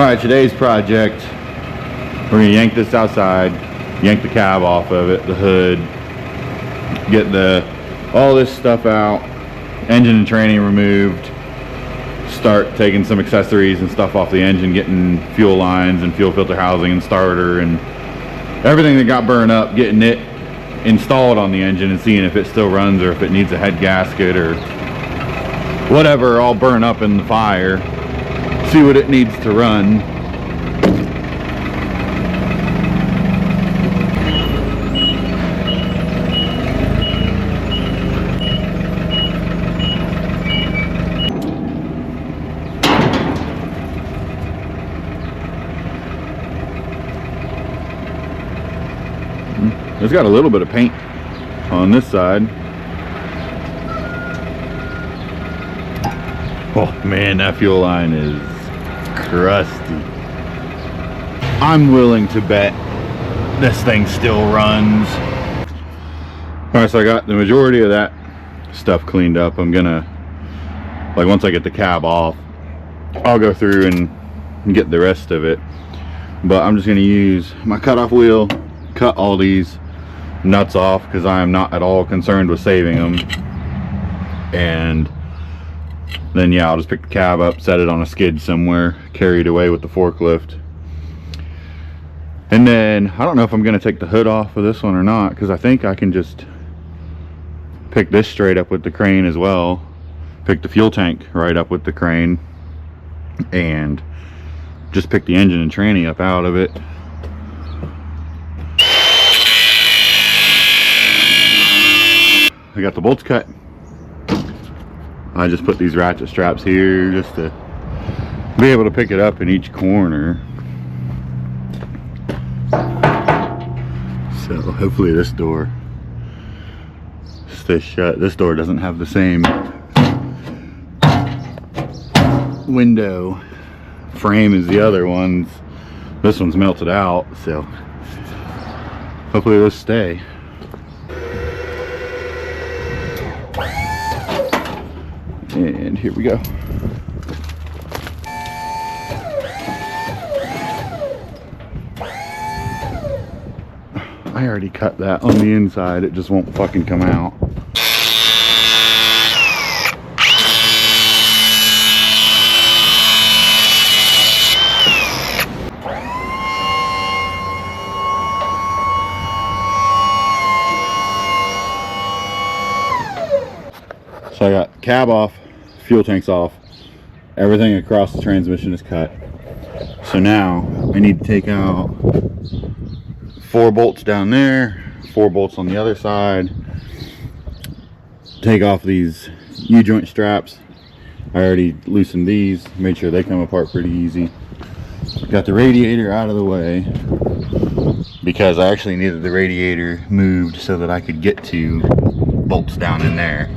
Alright, today's project, we're going to yank this outside, yank the cab off of it, the hood, get all this stuff out, engine and tranny removed, start taking some accessories and stuff off the engine, getting fuel lines and fuel filter housing and starter and everything that got burned up, getting it installed on the engine and seeing if it still runs or if it needs a head gasket or whatever all burn up in the fire. See what it needs to run. It's got a little bit of paint on this side. Oh man, that fuel line is crusty. I'm willing to bet this thing still runs. Alright, so I got the majority of that stuff cleaned up. I'm gonna, like, once I get the cab off, I'll go through and get the rest of it. But I'm just gonna use my cutoff wheel, cut all these nuts off because I am not at all concerned with saving them. And then yeah, I'll just pick the cab up, set it on a skid somewhere, carry it away with the forklift. And then I don't know if I'm going to take the hood off of this one or not, because I think I can just pick this straight up with the crane as well, pick the fuel tank right up with the crane, and just pick the engine and tranny up out of it. I got the bolts cut. I just put these ratchet straps here just to be able to pick it up in each corner. So hopefully this door stays shut. This door doesn't have the same window frame as the other ones. This one's melted out, so hopefully those stay. And here we go. I already cut that on the inside, it just won't fucking come out. So I got cab off, fuel tanks off, everything across the transmission is cut. So now I need to take out 4 bolts down there, 4 bolts on the other side, take off these U-joint straps. I already loosened these, made sure they come apart pretty easy. Got the radiator out of the way because I actually needed the radiator moved so that I could get to bolts down in there.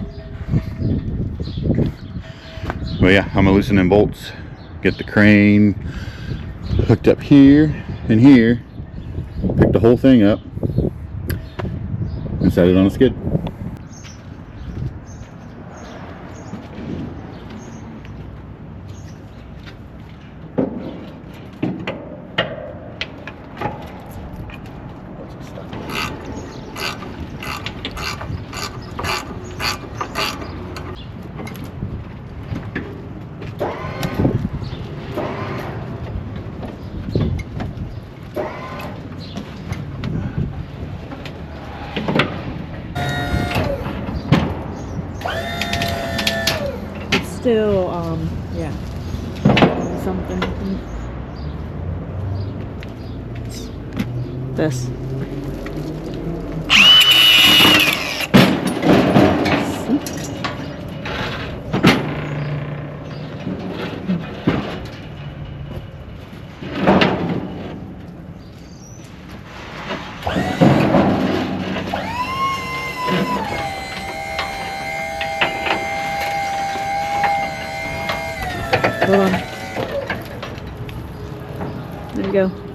But yeah, I'm gonna loosen them bolts, get the crane hooked up here and here, pick the whole thing up, and set it on a skid. Still, yeah, something. This. Hold on. There you go.